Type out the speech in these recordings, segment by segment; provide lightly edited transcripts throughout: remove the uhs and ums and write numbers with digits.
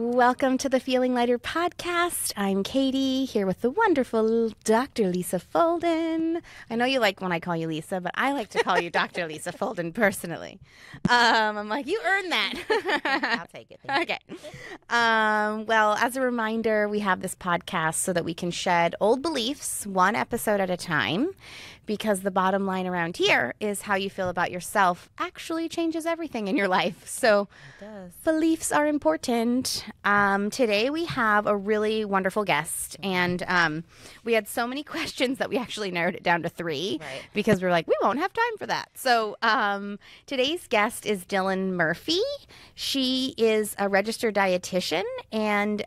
Welcome to the Feeling Lighter podcast. I'm Katie, here with the wonderful Dr. Lisa Folden. I know you like when I call you Lisa, but I like to call you Dr. Lisa Folden personally. I'm like, you earned that. I'll take it. Okay. Well, as a reminder, we have this podcast so that we can shed old beliefs one episode at a time, because the bottom line around here is how you feel about yourself actually changes everything in your life. So It does. beliefs are important. Today we have a really wonderful guest, and we had so many questions that we actually narrowed it down to 3 Right. because we're like, we won't have time for that. So today's guest is Dylan Murphy. She is a registered dietitian and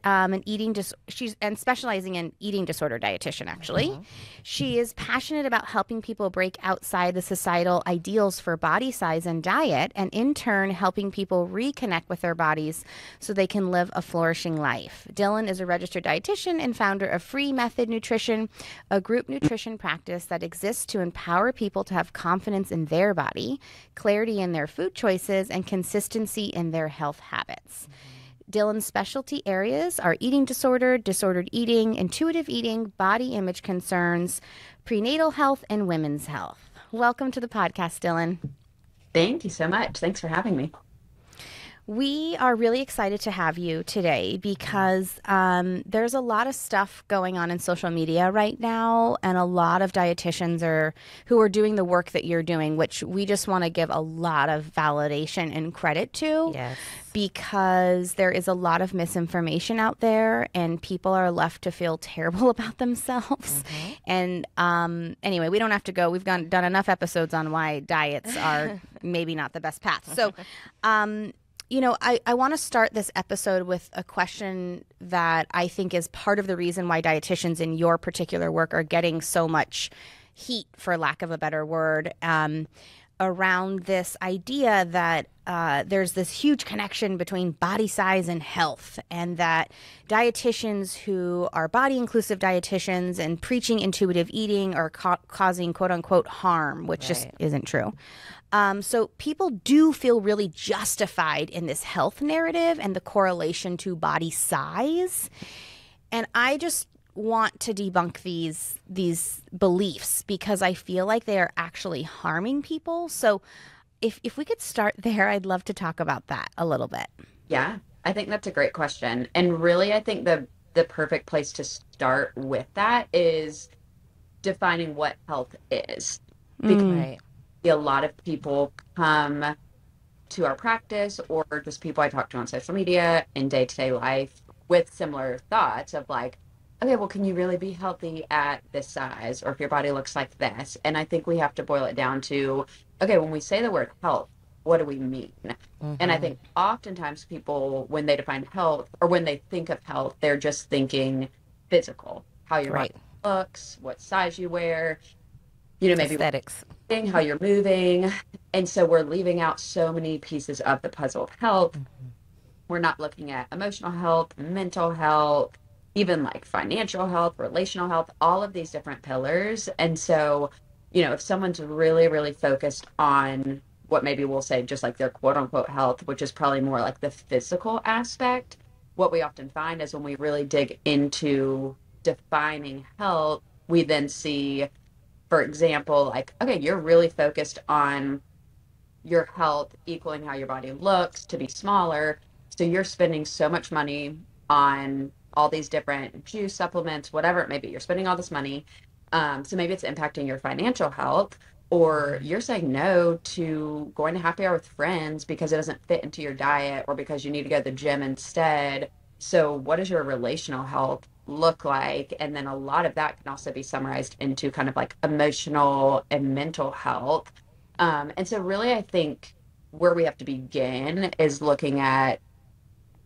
she's specializing in eating disorder dietitian, actually. She is passionate about helping people break outside the societal ideals for body size and diet, and in turn helping people reconnect with their bodies so they can live a flourishing life. Dylan is a registered dietitian and founder of Free Method Nutrition, a group nutrition practice that exists to empower people to have confidence in their body, clarity in their food choices, and consistency in their health habits. Dylan's specialty areas are eating disorder, disordered eating, intuitive eating, body image concerns, prenatal health, and women's health. Welcome to the podcast, Dylan. Thank you so much. Thanks for having me. We are really excited to have you today because there's a lot of stuff going on in social media right now, and a lot of dietitians who are doing the work that you're doing, which we just want to give a lot of validation and credit to. Yes. Because there is a lot of misinformation out there and people are left to feel terrible about themselves. And anyway, we don't have to go. We've done enough episodes on why diets are maybe not the best path. So, I want to start this episode with a question that I think is part of the reason why dietitians in your particular work are getting so much heat, for lack of a better word, around this idea that there's this huge connection between body size and health, and that dietitians who are body inclusive dietitians and preaching intuitive eating are causing quote unquote harm, which just isn't true. So people do feel really justified in this health narrative and the correlation to body size. And I just want to debunk these beliefs because I feel like they are actually harming people. So if we could start there, I'd love to talk about that a little bit. Yeah, I think that's a great question. And really, I think the perfect place to start with that is defining what health is. Because a lot of people come to our practice, or just people I talk to on social media in day-to-day life, with similar thoughts of like, okay, well, can you really be healthy at this size, or if your body looks like this? And I think we have to boil it down to, okay, when we say the word health, what do we mean? And I think oftentimes people, when they define health, or when they think of health, they're just thinking physical, how your body looks, what size you wear, maybe Aesthetics. how you're moving. And so we're leaving out so many pieces of the puzzle of health. We're not looking at emotional health, mental health, even like financial health, relational health, all of these different pillars. And so, if someone's really, really focused on what maybe we'll say just like their quote unquote health, which is probably more like the physical aspect, what we often find is when we really dig into defining health, we then see, for example, like, okay, you're really focused on your health equaling how your body looks, to be smaller. So you're spending so much money on all these different juice supplements, whatever it may be. You're spending all this money. So maybe it's impacting your financial health, or you're saying no to going to happy hour with friends because it doesn't fit into your diet, or because you need to go to the gym instead. So what does your relational health look like? And then a lot of that can also be summarized into kind of like emotional and mental health. And so really, I think where we have to begin is looking at,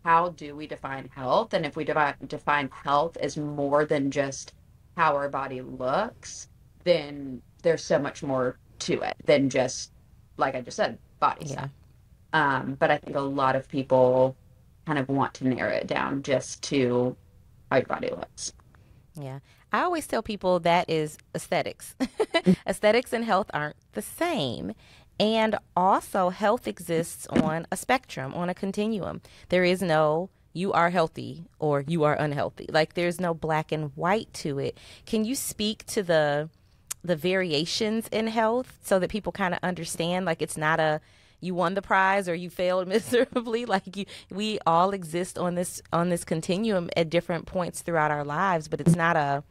how do we define health? And if we define health as more than just how our body looks, then there's so much more to it than just, like I just said, body size. But I think a lot of people kind of want to narrow it down just to how your body looks. Yeah. I always tell people that is aesthetics. Aesthetics and health aren't the same. And also, health exists on a spectrum, on a continuum. There is no you are healthy or you are unhealthy. Like there's no black and white to it. Can you speak to the variations in health so that people kind of understand, like it's not a you won the prize or you failed miserably. Like we all exist on this continuum at different points throughout our lives, but it's not a,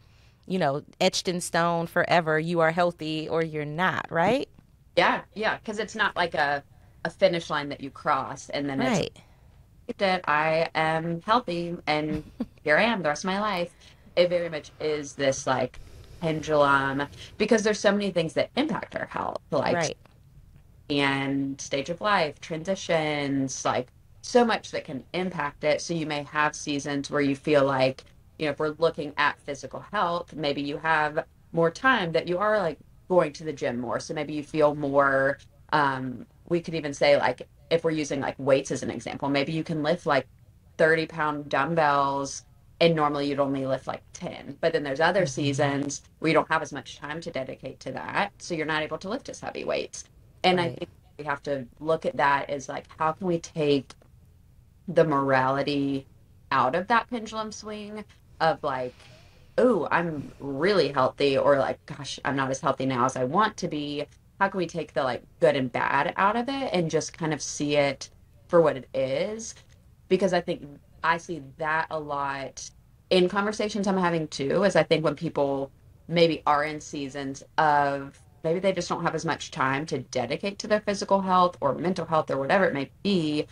etched in stone forever. You are healthy or you're not, right? Yeah, yeah, because it's not like a finish line that you cross and then it's Right. that I am healthy and here I am the rest of my life. It very much is this like pendulum because there's so many things that impact our health, like Right. and stage of life, transitions, like so much that can impact it. So you may have seasons where you feel like, if we're looking at physical health, maybe you have more time that you are like going to the gym more. So maybe you feel more, we could even say like, if we're using like weights as an example, maybe you can lift like 30-pound dumbbells and normally you'd only lift like 10. But then there's other seasons where you don't have as much time to dedicate to that. So you're not able to lift as heavy weights. And I Right. think we have to look at that as like, how can we take the morality out of that pendulum swing of like, oh, I'm really healthy, or like, gosh, I'm not as healthy now as I want to be. How can we take the like good and bad out of it and just kind of see it for what it is? Because I think I see that a lot in conversations I'm having too, is I think when people maybe are in seasons of maybe they just don't have as much time to dedicate to their physical health or mental health or whatever it may be,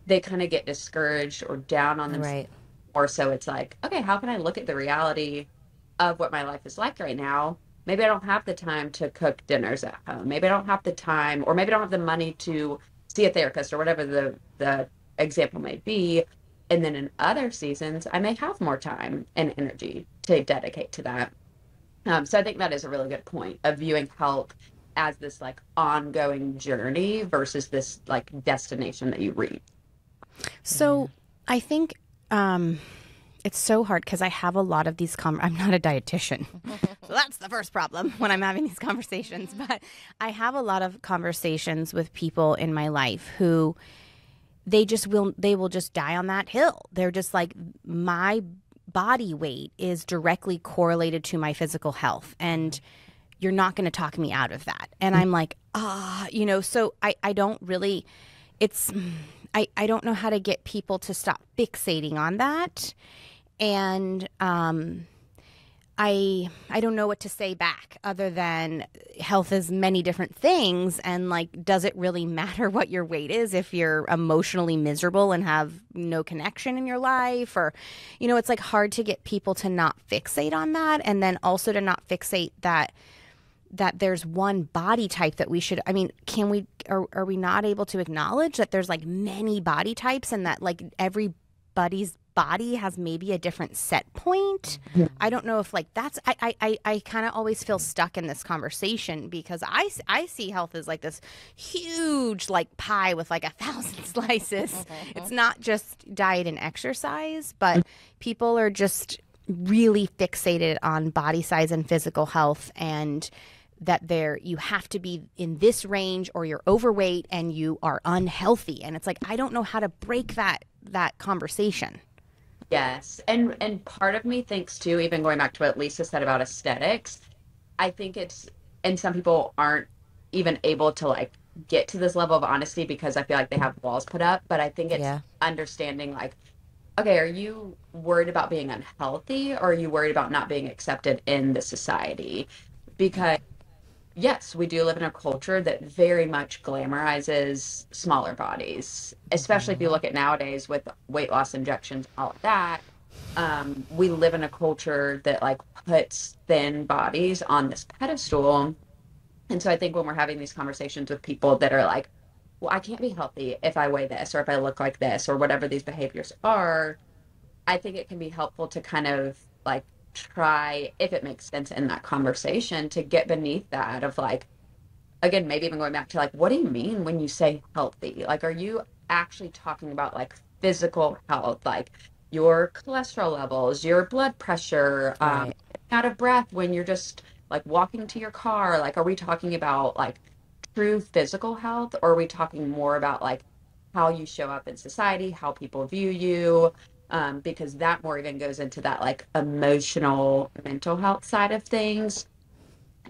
they kind of get discouraged or down on themselves. Right. Or so it's like, okay, how can I look at the reality of what my life is like right now? Maybe I don't have the time to cook dinners at home. Maybe I don't have the time, or maybe I don't have the money to see a therapist or whatever the example may be. And then in other seasons, I may have more time and energy to dedicate to that. So I think that is a really good point of viewing health as this like ongoing journey versus this like destination that you reach. So I think it's so hard because I have a lot of these I'm not a dietitian. So that's the first problem when I'm having these conversations. But I have a lot of conversations with people in my life who they will just die on that hill. They're just like, my body weight is directly correlated to my physical health. And you're not going to talk me out of that. And I'm like, so I don't really, it's, I don't know how to get people to stop fixating on that. And I don't know what to say back other than health is many different things. And like, does it really matter what your weight is if you're emotionally miserable and have no connection in your life? Or, it's like hard to get people to not fixate on that. And then also to not fixate that there's one body type that we should, can we, are we not able to acknowledge that there's like many body types and that like everybody's body has maybe a different set point? I don't know if like that's, I kind of always feel stuck in this conversation because I see health as like this huge like pie with like 1,000 slices. It's not just diet and exercise, but people are just really fixated on body size and physical health, and that you have to be in this range or you're overweight and you are unhealthy. And it's like, I don't know how to break that conversation. Yes. And part of me thinks too, even going back to what Lisa said about aesthetics, I think and some people aren't even able to like get to this level of honesty because I feel like they have walls put up, but I think it's Yeah. understanding like, okay, are you worried about being unhealthy or are you worried about not being accepted in the society? Because yes, we do live in a culture that very much glamorizes smaller bodies, especially if you look at nowadays with weight loss injections, all of that. We live in a culture that like puts thin bodies on this pedestal. And so I think when we're having these conversations with people that are like, well, I can't be healthy if I weigh this or if I look like this or whatever these behaviors are, I think it can be helpful to kind of like try, if it makes sense in that conversation, to get beneath that of like, again, maybe even going back to like, what do you mean when you say healthy? Like, are you actually talking about like physical health, like your cholesterol levels, your blood pressure, Right. out of breath when you're just like walking to your car? Like, are we talking about like true physical health or are we talking more about like how you show up in society, how people view you, because that more even goes into that like emotional mental health side of things.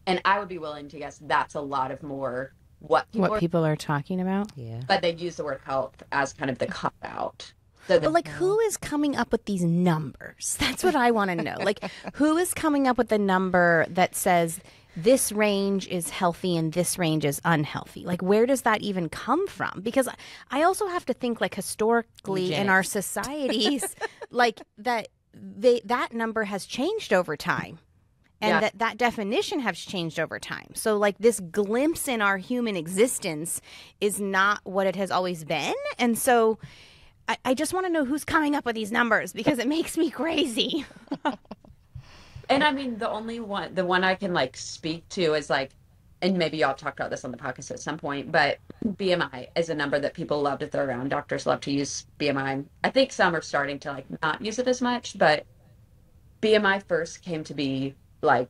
And I would be willing to guess that's a lot of more what people are talking about. Yeah. but they use the word health as kind of the cop out. So But like, who is coming up with these numbers? That's what I want to know. Like, who is coming up with the number that says this range is healthy and this range is unhealthy? Like, where does that even come from? Because I also have to think, like, historically in our societies, like that number has changed over time. And that definition has changed over time. So, like, this glimpse in our human existence is not what it has always been. And so I just want to know who's coming up with these numbers, because it makes me crazy. And I mean, the one I can like speak to is like, and maybe y'all talked about this on the podcast at some point, but BMI is a number that people love to throw around. Doctors love to use BMI. I think some are starting to like not use it as much, but BMI first came to be like,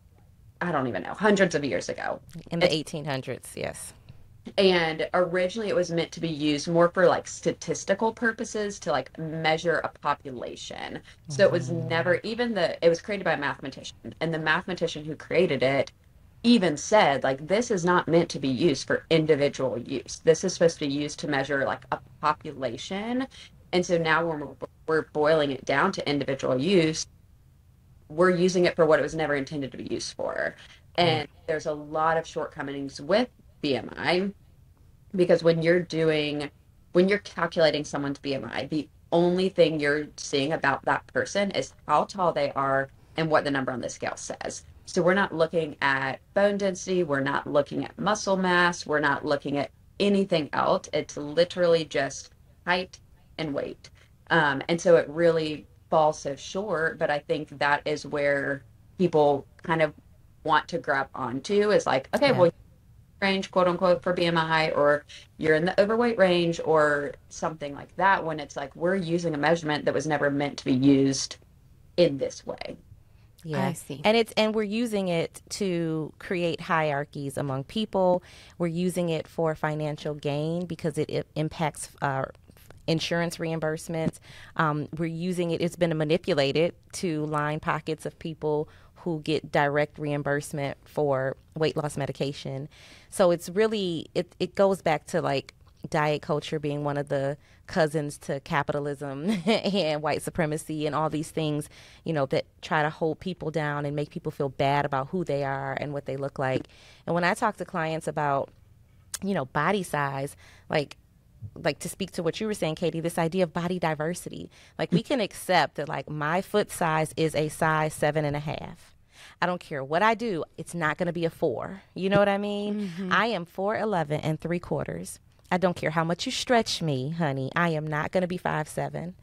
I don't even know, hundreds of years ago. In the 1800s, yes. And originally it was meant to be used more for like statistical purposes to like measure a population. So it was never it was created by a mathematician, and the mathematician who created it even said like, this is not meant to be used for individual use. This is supposed to be used to measure like a population. And so now when we're boiling it down to individual use, we're using it for what it was never intended to be used for. And there's a lot of shortcomings with BMI, because when you're calculating someone's BMI, the only thing you're seeing about that person is how tall they are and what the number on the scale says. So we're not looking at bone density, we're not looking at muscle mass, we're not looking at anything else. It's literally just height and weight. And so it really falls so short, but I think that is where people kind of want to grab onto, is like, okay, well, range, quote unquote, for BMI, or you're in the overweight range or something like that, when it's like, we're using a measurement that was never meant to be used in this way. Yeah, I see. And we're using it to create hierarchies among people. We're using it for financial gain because it impacts insurance reimbursements. We're using it, it's been manipulated to line pockets of people who get direct reimbursement for weight loss medication. So it's really, it goes back to like diet culture being one of the cousins to capitalism and white supremacy and all these things, you know, that try to hold people down and make people feel bad about who they are and what they look like. And when I talk to clients about, you know, body size, like to speak to what you were saying, Katie, this idea of body diversity, like we can accept that like my foot size is a size 7.5. I don't care what I do, it's not going to be a 4. You know what I mean? I am 4'11 3/4. I don't care how much you stretch me, honey. I am not going to be 5'7".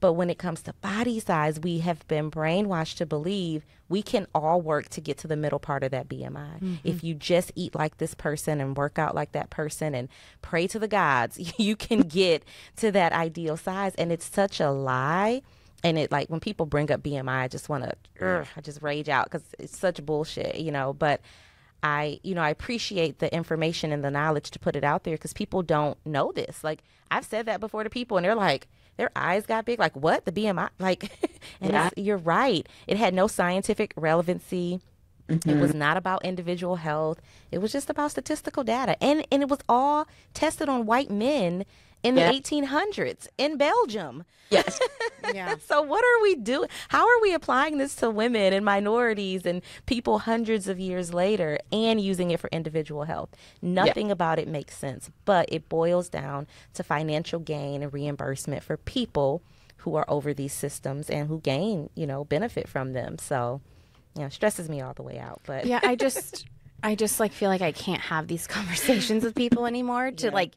But when it comes to body size, we have been brainwashed to believe we can all work to get to the middle part of that BMI. If you just eat like this person and work out like that person and pray to the gods, you can get to that ideal size. And it's such a lie. And it, like, when people bring up BMI, I just want to, I just rage out because it's such bullshit, you know. But I appreciate the information and the knowledge to put it out there, because people don't know this. Like, I've said that before to people and they're like, their eyes got big. Like, what? The BMI? Like, and you're right. It had no scientific relevancy. It was not about individual health. It was just about statistical data. And it was all tested on white men in the 1800s in Belgium. Yes. Yeah. So what are we doing? How are we applying this to women and minorities and people hundreds of years later and using it for individual health? Nothing about it makes sense, but it boils down to financial gain and reimbursement for people who are over these systems and who gain, you know, benefit from them. So, you know, stresses me all the way out. But yeah, I just like feel like I can't have these conversations with people anymore to like,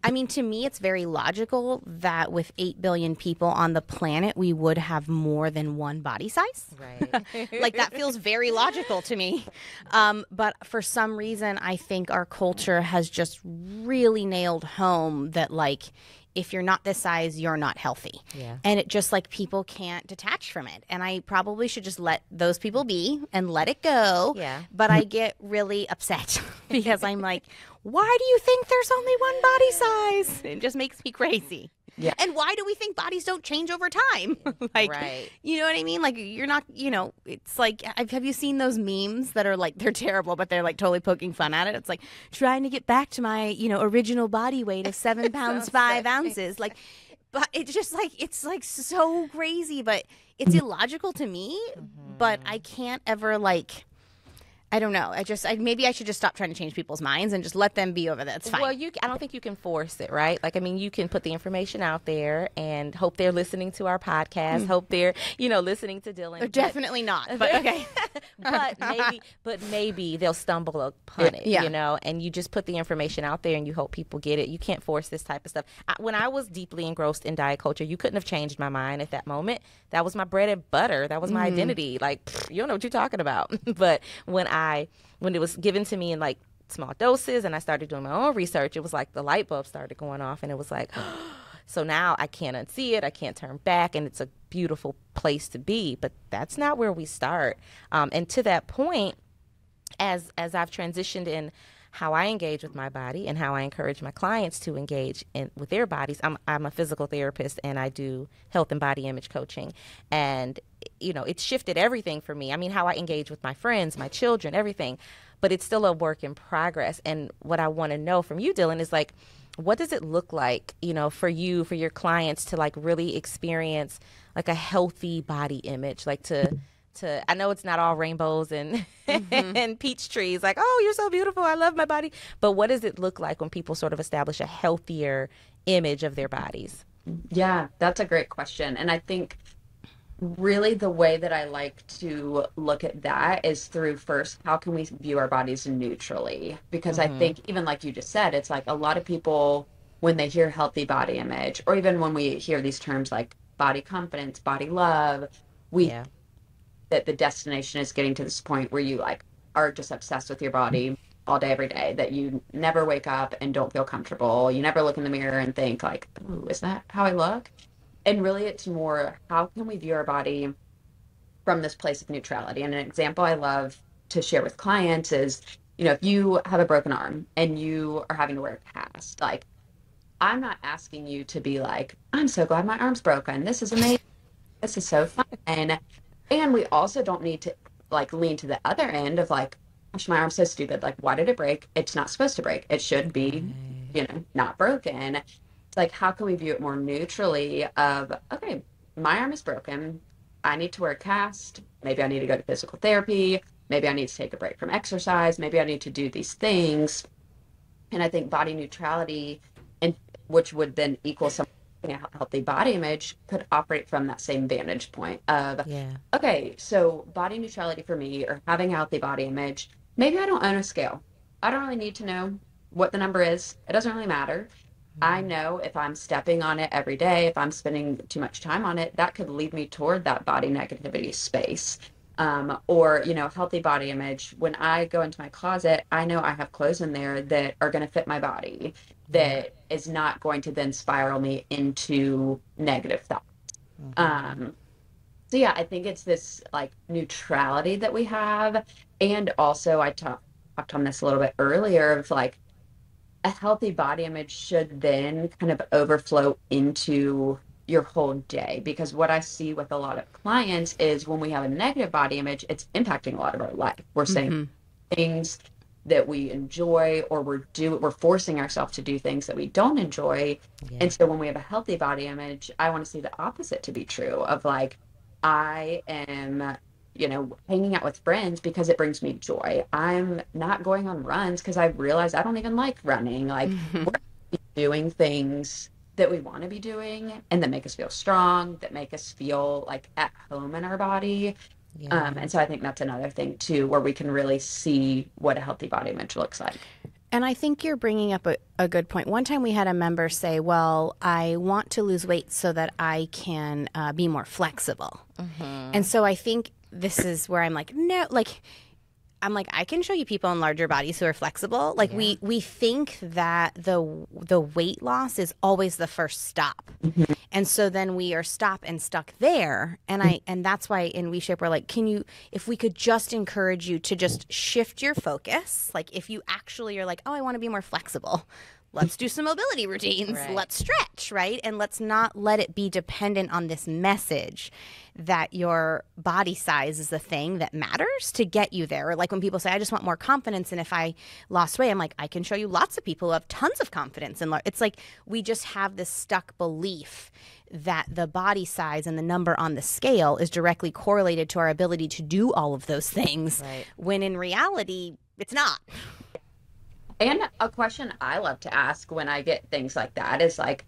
I mean, to me, it's very logical that with 8 billion people on the planet, we would have more than one body size. Right. Like, that feels very logical to me. But for some reason, I think our culture has just really nailed home that, like, if you're not this size, you're not healthy. Yeah. And it just like people can't detach from it. And I probably should just let those people be and let it go. Yeah. But I get really upset because I'm like, why do you think there's only one body size? It just makes me crazy. Yeah. And why do we think bodies don't change over time? Like, Right. you know what I mean? Like, you're not, it's like, have you seen those memes that are like, they're terrible, but they're like totally poking fun at it? It's like trying to get back to my, original body weight of 7 pounds, 5 ounces. Like, but it's just like, it's like so crazy, but it's illogical to me, but I can't ever like, I don't know. Maybe I should just stop trying to change people's minds and just let them be over that. It's fine. Well, I don't think you can force it, right? Like, I mean, you can put the information out there and hope they're listening to our podcast, hope they're, listening to Dylan. Definitely not, but okay. but maybe they'll stumble upon it, and you just put the information out there and you hope people get it. You can't force this type of stuff. When I was deeply engrossed in diet culture, you couldn't have changed my mind at that moment. That was my bread and butter. That was my identity. Like, you don't know what you're talking about. But when it was given to me in like small doses and I started doing my own research, it was like the light bulb started going off and it was like, so now I can't unsee it. I can't turn back, and it's a beautiful place to be. But that's not where we start. And to that point, as I've transitioned in how I engage with my body and how I encourage my clients to engage with their bodies. I'm a physical therapist and I do health and body image coaching. And, it's shifted everything for me. I mean, how I engage with my friends, my children, everything. But it's still a work in progress. And what I want to know from you, Dylan, is like, what does it look like, for you, for your clients to like really experience like a healthy body image, like to I know it's not all rainbows and and peach trees, like, oh, you're so beautiful, I love my body. But what does it look like when people sort of establish a healthier image of their bodies? Yeah, that's a great question. And I think really the way that I like to look at that is through first, how can we view our bodies neutrally? Because I think even like you just said, it's like a lot of people, when they hear healthy body image, or even when we hear these terms like body confidence, body love, that the destination is getting to this point where you like are just obsessed with your body all day, every day, that you never wake up and don't feel comfortable. You never look in the mirror and think like, oh, is that how I look? And really it's more, how can we view our body from this place of neutrality? And an example I love to share with clients is, if you have a broken arm and you are having to wear a cast, like, I'm not asking you to be like, I'm so glad my arm's broken. This is amazing. This is so fun. And we also don't need to like lean to the other end of like, gosh, my arm's so stupid. Like, why did it break? It's not supposed to break. It should be, not broken. It's like, how can we view it more neutrally of, okay, my arm is broken. I need to wear a cast. Maybe I need to go to physical therapy. Maybe I need to take a break from exercise. Maybe I need to do these things. And I think body neutrality, and which would then equal some a healthy body image, could operate from that same vantage point of, okay, so body neutrality for me, or having a healthy body image, maybe I don't own a scale. I don't really need to know what the number is. It doesn't really matter. I know if I'm stepping on it every day, if I'm spending too much time on it, that could lead me toward that body negativity space. Or, healthy body image. When I go into my closet, I know I have clothes in there that are going to fit my body, that is not going to then spiral me into negative thoughts. So yeah, I think it's this like neutrality that we have. And also I talked on this a little bit earlier of like, a healthy body image should then kind of overflow into your whole day, because what I see with a lot of clients is when we have a negative body image, it's impacting a lot of our life. We're saying things that we enjoy, or we're forcing ourselves to do things that we don't enjoy. And so when we have a healthy body image, I want to see the opposite to be true of like, I am hanging out with friends because it brings me joy. I'm not going on runs because I realize I don't even like running. Like, we're doing things that we want to be doing and that make us feel strong, that make us feel like at home in our body. And so I think that's another thing too, where we can really see what a healthy body image looks like. And I think you're bringing up a good point. One time we had a member say, well, I want to lose weight so that I can be more flexible. And so I think this is where I'm like, no, like, I'm like, I can show you people in larger bodies who are flexible. Like we think that the weight loss is always the first stop. And so then we are stopped and stuck there. And that's why in WeShape we're like, if we could just encourage you to just shift your focus. Like if you actually are like, oh, I want to be more flexible. Let's do some mobility routines. Right. Let's stretch, right? And let's not let it be dependent on this message that your body size is the thing that matters to get you there. Or like when people say, I just want more confidence, and if I lost weight, I'm like, I can show you lots of people who have tons of confidence. And it's like we just have this stuck belief that the body size and the number on the scale is directly correlated to our ability to do all of those things, Right. when in reality, it's not. And a question I love to ask when I get things like that is like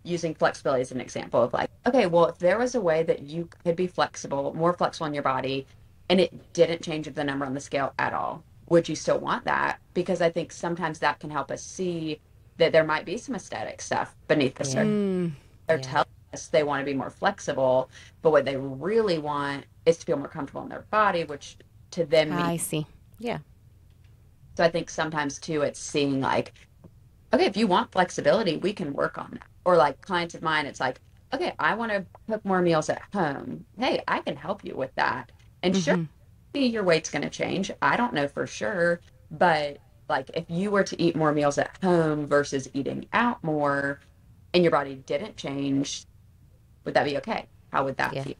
using flexibility as an example of like, okay, well, if there was a way that you could be flexible, more flexible in your body, and it didn't change the number on the scale at all, would you still want that? Because I think sometimes that can help us see that there might be some aesthetic stuff beneath the surface. They're telling us they want to be more flexible, but what they really want is to feel more comfortable in their body, which to them I means. see. Yeah. So I think sometimes too, it's seeing like, okay, if you want flexibility, we can work on that. Or like clients of mine, it's like, okay, I want to cook more meals at home. Hey, I can help you with that. And sure, maybe your weight's going to change. I don't know for sure. But like if you were to eat more meals at home versus eating out more and your body didn't change, would that be okay? How would that feel?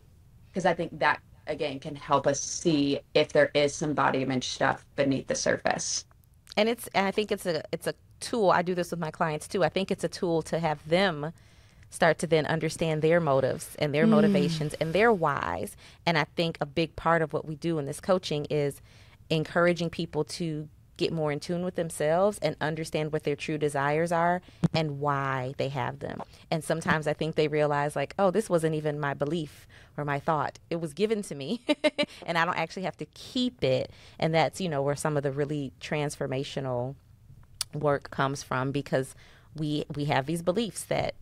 Because I think that, again, can help us see if there is some body image stuff beneath the surface. And I think it's a tool. I do this with my clients too. I think it's a tool to have them start to then understand their motives and their motivations and their whys. And I think a big part of what we do in this coaching is encouraging people to get more in tune with themselves and understand what their true desires are and why they have them. And sometimes I think they realize like, oh, this wasn't even my belief or my thought. It was given to me and I don't actually have to keep it. And that's, where some of the really transformational work comes from, because we have these beliefs that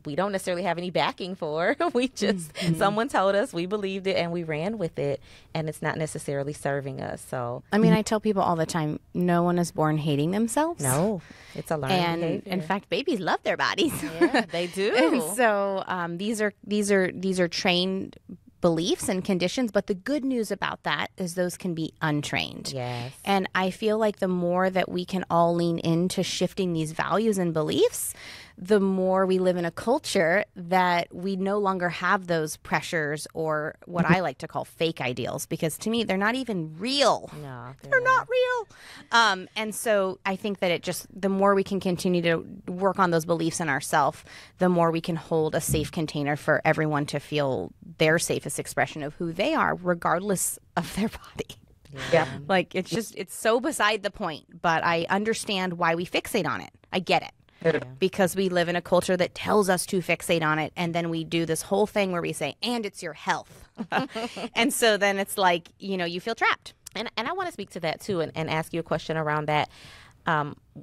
we don't necessarily have any backing for. We just, someone told us, we believed it, and we ran with it, and it's not necessarily serving us. So, I mean, I tell people all the time, no one is born hating themselves. no, it's a learned And behavior. in fact, babies love their bodies. Yeah, they do. And so these are trained beliefs and conditions, but the good news about that is those can be untrained. Yes. And I feel like the more that we can all lean into shifting these values and beliefs, the more we live in a culture that we no longer have those pressures or what I like to call fake ideals, because to me, they're not even real. No, They're not real. And so I think that the more we can continue to work on those beliefs in ourselves, the more we can hold a safe container for everyone to feel their safest expression of who they are, regardless of their body. Yeah. Like, it's so beside the point, but I understand why we fixate on it. I get it. Because we live in a culture that tells us to fixate on it, and then we do this whole thing where we say, and it's your health. And so then it's like, you feel trapped. And I want to speak to that too, and ask you a question around that.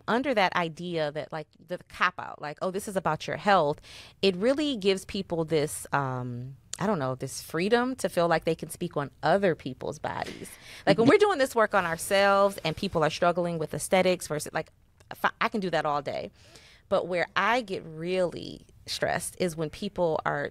Under that idea that like the cop out, like, oh, this is about your health, it really gives people this, this freedom to feel like they can speak on other people's bodies. Like when we're doing this work on ourselves and people are struggling with aesthetics versus like, I can do that all day. But where I get really stressed is when people are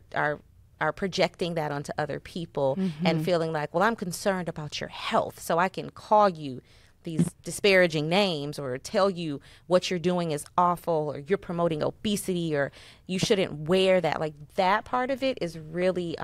projecting that onto other people and feeling like, well, I'm concerned about your health, so I can call you these disparaging names or tell you what you're doing is awful or you're promoting obesity or you shouldn't wear that. Like that part of it is really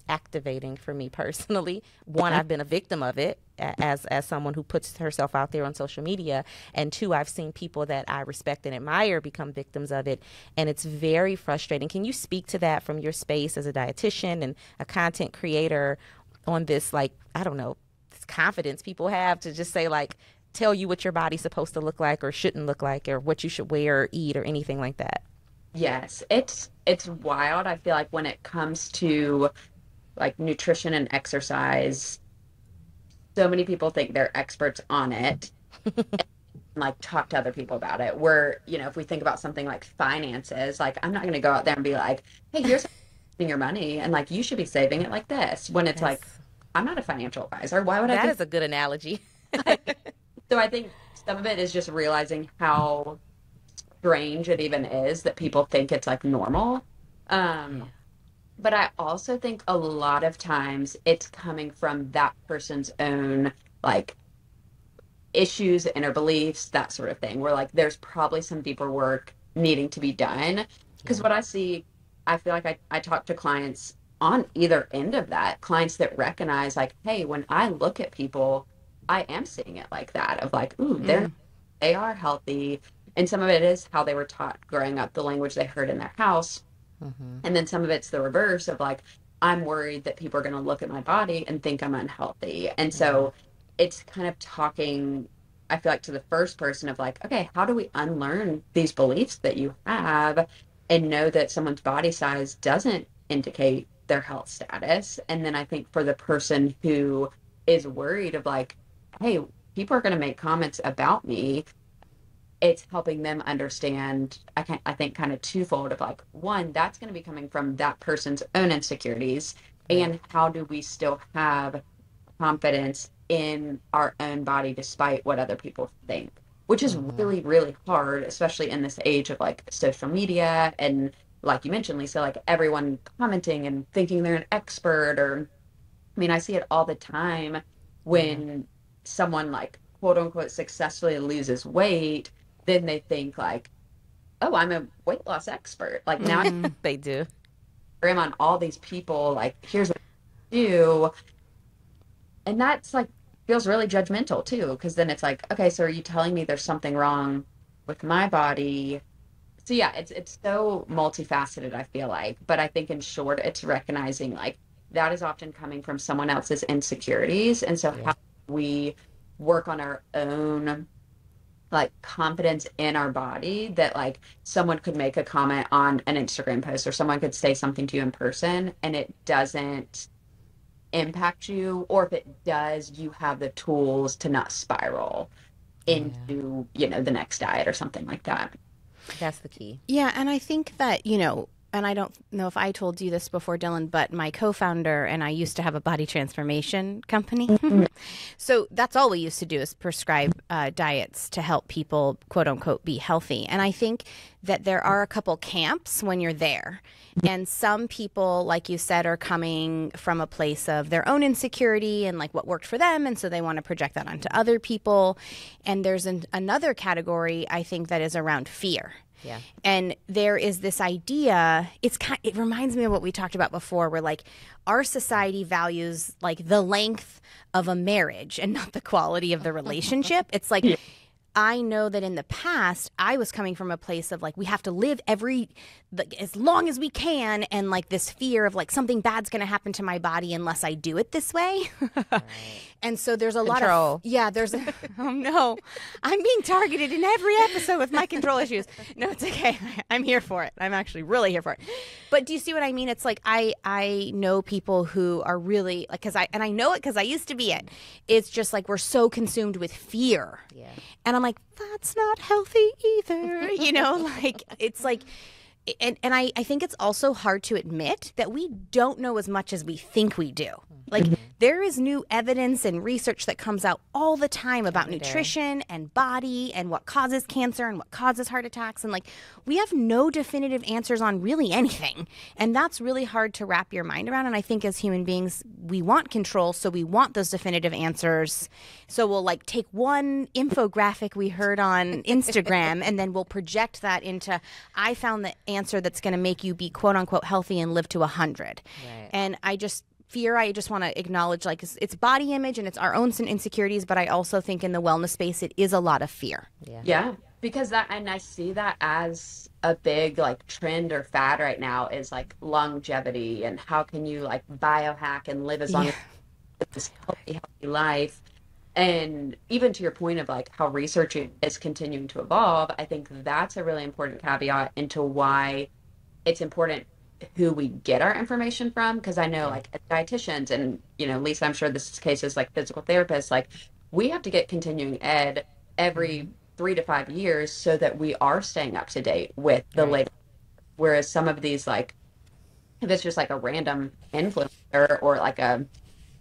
activating for me personally. One, I've been a victim of it as someone who puts herself out there on social media. And two, I've seen people that I respect and admire become victims of it. And it's very frustrating. Can you speak to that from your space as a dietitian and a content creator on this, like, I don't know, confidence people have to just say like tell you what your body's supposed to look like or shouldn't look like or what you should wear or eat or anything like that? Yes, it's wild. I feel like when it comes to like nutrition and exercise, so many people think they're experts on it and like talk to other people about it. Where, if we think about something like finances, like I'm not going to go out there and be like, hey, here's your money and like you should be saving it like this, when it's like, I'm not a financial advisor. Why would I? That is a good analogy. So I think some of it is just realizing how strange it even is that people think it's like normal. Yeah. Um, but I also think a lot of times it's coming from that person's own like issues, inner beliefs, that sort of thing, where like there's probably some deeper work needing to be done. Because Yeah. what I see, I feel like I talk to clients on either end of that, clients that recognize like, hey, when I look at people, I am seeing it like that of like, ooh, Mm. they are healthy. And some of it is how they were taught growing up, the language they heard in their house. Mm-hmm. And then some of it's the reverse of like, I'm worried that people are going to look at my body and think I'm unhealthy. And Yeah. so it's kind of talking, I feel like, to the first person of like, okay, how do we unlearn these beliefs that you have and know that someone's body size doesn't indicate their health status? And then I think for the person who is worried of like, hey, people are going to make comments about me, it's helping them understand, I think kind of twofold of like, one, that's going to be coming from that person's own insecurities, Right. and how do we still have confidence in our own body despite what other people think, which is Mm-hmm. really, really hard, especially in this age of like social media. And like you mentioned, Lisa, like everyone commenting and thinking they're an expert, or I mean, I see it all the time Yeah. when someone like quote unquote successfully loses weight, then they think like, oh, I'm a weight loss expert. Like now Mm-hmm. They do. I'm on all these people, like, here's what I do. And that's like feels really judgmental too, because then it's like, okay, so are you telling me there's something wrong with my body? So yeah, it's so multifaceted, I feel like. But I think in short, it's recognizing like that is often coming from someone else's insecurities. And so Yeah. how we work on our own like confidence in our body, that like someone could make a comment on an Instagram post or someone could say something to you in person and it doesn't impact you, or if it does, you have the tools to not spiral Yeah. into, the next diet or something like that. That's the key. Yeah, and I think that, and I don't know if I told you this before, Dylan, but my co founder and I used to have a body transformation company. So that's all we used to do is prescribe diets to help people, quote unquote, be healthy. And I think that there are a couple camps when you're there. And some people, like you said, are coming from a place of their own insecurity and like what worked for them. And so they want to project that onto other people. And there's another category, I think, that is around fear. Yeah. And there is this idea, it reminds me of what we talked about before, where like our society values like the length of a marriage and not the quality of the relationship. It's like, Yeah. I know that in the past, I was coming from a place of like, we have to live as long as we can. And like this fear of like something bad's going to happen to my body unless I do it this way. Right. And so there's a lot Control. of, yeah, oh no, I'm being targeted in every episode with my control issues. No, it's okay. I'm here for it. I'm actually really here for it. But do you see what I mean? It's like, I know people who are really like, and I know it because I used to be it. It's just like, we're so consumed with fear. Yeah. And I'm like, that's not healthy either. Like it's like, and I think it's also hard to admit that we don't know as much as we think we do. Like there is new evidence and research that comes out all the time about Every day. nutrition and body and what causes cancer and what causes heart attacks. And like we have no definitive answers on really anything. And that's really hard to wrap your mind around. And I think as human beings, we want control. So we want those definitive answers. So we'll like take one infographic we heard on Instagram and then we'll project that into, I found the answer that's going to make you be quote unquote healthy and live to 100. Right. And I just want to acknowledge like it's body image and it's our own insecurities, but I also think in the wellness space it is a lot of fear. Yeah. Yeah, because and I see that as a big like trend or fad right now is like longevity and how can you like biohack and live as long Yeah. as this healthy life. And even to your point of like how research is continuing to evolve, I think that's a really important caveat into why it's important who we get our information from. Because I know like as dietitians and, Lisa, I'm sure this is cases like physical therapists, like we have to get continuing ed every 3 to 5 years so that we are staying up to date with the Right. latest. Whereas some of these, like, if it's just like a random influencer or like a,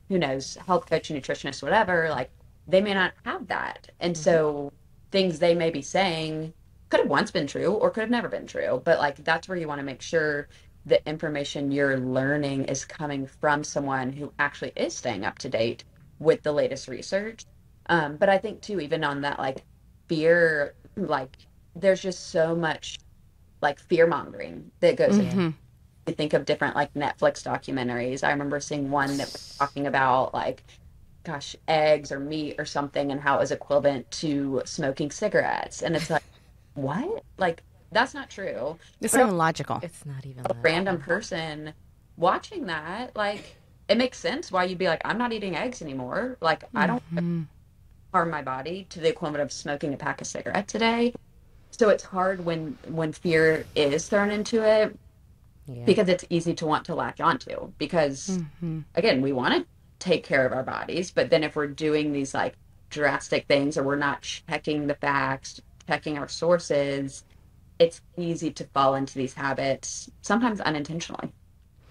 who knows, health coach, nutritionist, whatever, like they may not have that. And so things they may be saying could have once been true or could have never been true. But like, that's where you want to make sure the information you're learning is coming from someone who actually is staying up to date with the latest research. But I think too, even on that, like fear, like there's just so much like fear mongering that goes into. I think of different like Netflix documentaries. I remember seeing one that was talking about like, gosh, eggs or meat or something and how it was equivalent to smoking cigarettes. And it's like, what? Like, that's not true. It's But not even logical. It's not even a random person watching that, like, it makes sense why you'd be like, I'm not eating eggs anymore. Like, I don't harm my body to the equivalent of smoking a pack of cigarettes a day. So it's hard when fear is thrown into it because it's easy to want to latch onto because again, we want to take care of our bodies, but then if we're doing these like drastic things or we're not checking the facts, checking our sources, it's easy to fall into these habits, sometimes unintentionally.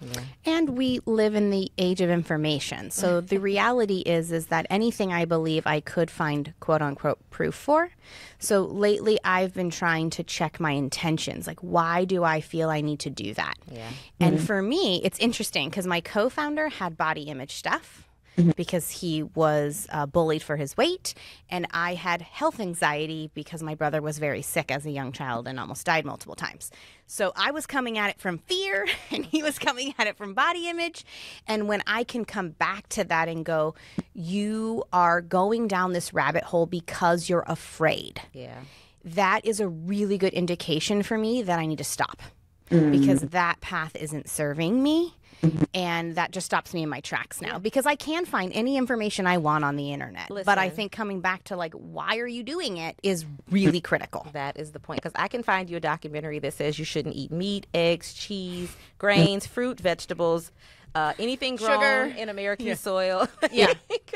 Yeah. And we live in the age of information. So the reality is that anything I believe I could find quote unquote proof for. So lately I've been trying to check my intentions. Like, why do I feel I need to do that? Yeah. And for me, it's interesting because my co-founder had body image stuff because he was bullied for his weight. And I had health anxiety because my brother was very sick as a young child and almost died multiple times. So I was coming at it from fear and he was coming at it from body image. And when I can come back to that and go, you are going down this rabbit hole because you're afraid. Yeah. That is a really good indication for me that I need to stop because that path isn't serving me. And that just stops me in my tracks now because I can find any information I want on the internet. But I think coming back to like, why are you doing it is really critical. That is the point. Because I can find you a documentary that says you shouldn't eat meat, eggs, cheese, grains, fruit, vegetables, anything grown Sugar. in American soil. Yeah.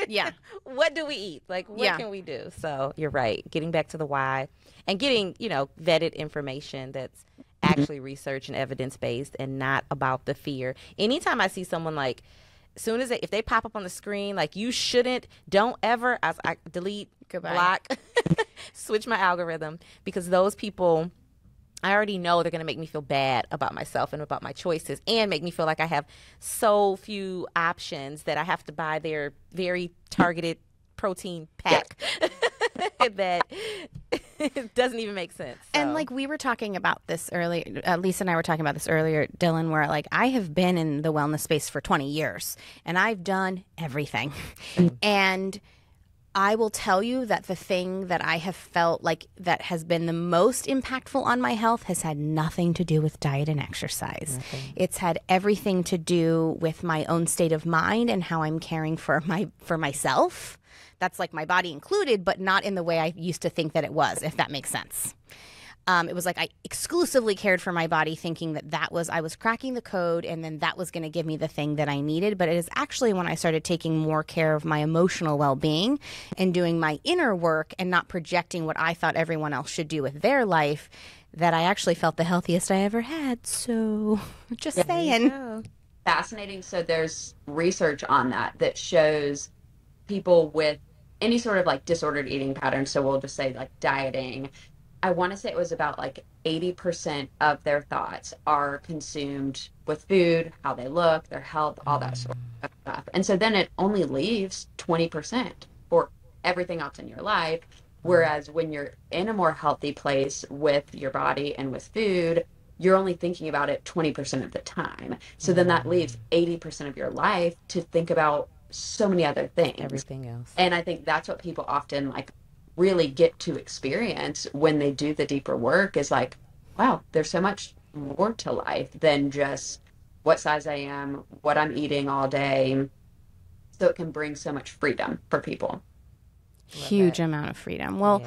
Yeah. What do we eat? Like, what can we do? So you're right. Getting back to the why and getting, vetted information that's actually research and evidence-based and not about the fear. Anytime I see someone like, soon as if they pop up on the screen, like don't ever, I delete, Goodbye. block, switch my algorithm because those people, I already know they're going to make me feel bad about myself and about my choices and make me feel like I have so few options that I have to buy their very targeted protein pack that it doesn't even make sense. So. And like we were talking about this earlier, Lisa and I were talking about this earlier, Dylan, where like I have been in the wellness space for 20 years and I've done everything. And I will tell you that the thing that I have felt like that has been the most impactful on my health has had nothing to do with diet and exercise. It's had everything to do with my own state of mind and how I'm caring for myself. That's like my body included, but not in the way I used to think that it was, if that makes sense. It was like I exclusively cared for my body thinking that I was cracking the code and then that was going to give me the thing that I needed. But it is actually when I started taking more care of my emotional well-being and doing my inner work and not projecting what I thought everyone else should do with their life that I actually felt the healthiest I ever had. So just saying. Fascinating. So there's research on that shows people with any sort of like disordered eating pattern. So we'll just say like dieting. I want to say it was about like 80% of their thoughts are consumed with food, how they look, their health, all that sort of stuff. And so then it only leaves 20% for everything else in your life. Whereas when you're in a more healthy place with your body and with food, you're only thinking about it 20% of the time. So then that leaves 80% of your life to think about so many other things. Everything else. And I think that's what people often like really get to experience when they do the deeper work is like, wow, there's so much more to life than just what size I am, what I'm eating all day. So it can bring so much freedom for people. Huge amount of freedom. Well,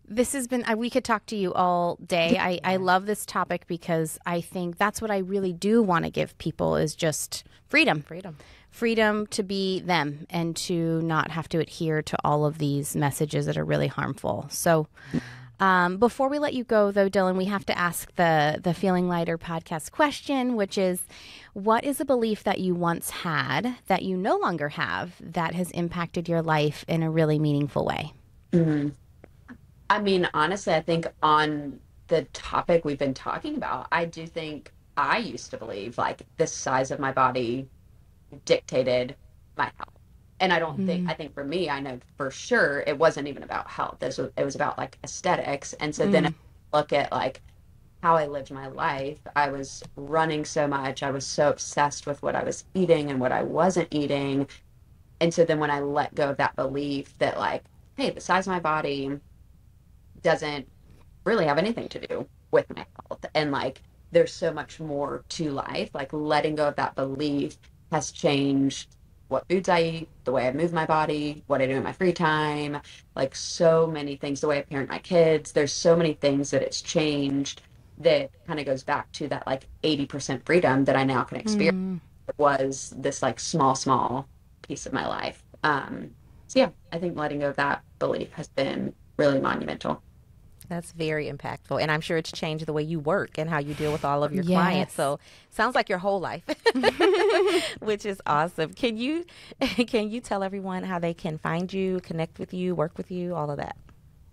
this has been, we could talk to you all day. I love this topic because I think that's what I really do want to give people is just freedom. Freedom to be them and to not have to adhere to all of these messages that are really harmful. So Before we let you go, though, Dylan, we have to ask the Feeling Lighter podcast question, which is, what is a belief that you once had that you no longer have that has impacted your life in a really meaningful way? Mhm. I mean, honestly, I think on the topic we've been talking about, I do think I used to believe like the size of my body dictated my health. And I think for me, I know for sure it wasn't even about health. It was about like aesthetics. And so then I look at like how I lived my life. I was running so much. I was so obsessed with what I was eating and what I wasn't eating. And so then when I let go of that belief that like, hey, the size of my body doesn't really have anything to do with my health. And like, there's so much more to life. Like, letting go of that belief has changed what foods I eat, the way I move my body, what I do in my free time, like so many things, the way I parent my kids. There's so many things that it's changed that kind of goes back to that like 80% freedom that I now can experience. It was this like small piece of my life. So yeah, I think letting go of that belief has been really monumental. That's very impactful. And I'm sure it's changed the way you work and how you deal with all of your clients. So sounds like your whole life, which is awesome. Can you tell everyone how they can find you, connect with you, work with you, all of that?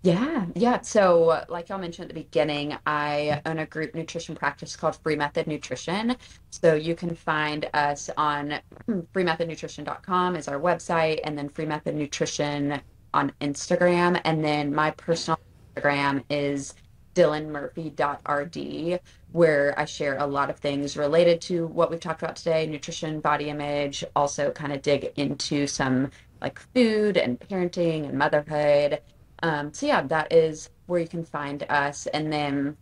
Yeah. So, like y'all mentioned at the beginning, I own a group nutrition practice called Free Method Nutrition. So you can find us on freemethodnutrition.com is our website, and then Free Method Nutrition on Instagram. And then my personal Instagram is dylanmurphy.rd, where I share a lot of things related to what we've talked about today, nutrition, body image, also kind of dig into some like food and parenting and motherhood. So yeah, that is where you can find us. And then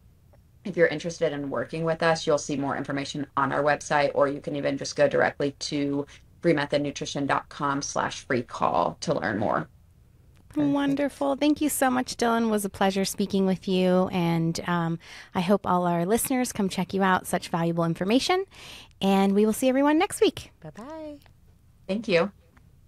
if you're interested in working with us, you'll see more information on our website, or you can even just go directly to freemethodnutrition.com/free call to learn more. Wonderful. Thank you so much, Dylan. It was a pleasure speaking with you. And I hope all our listeners come check you out. Such valuable information. And we will see everyone next week. Bye-bye. Thank you.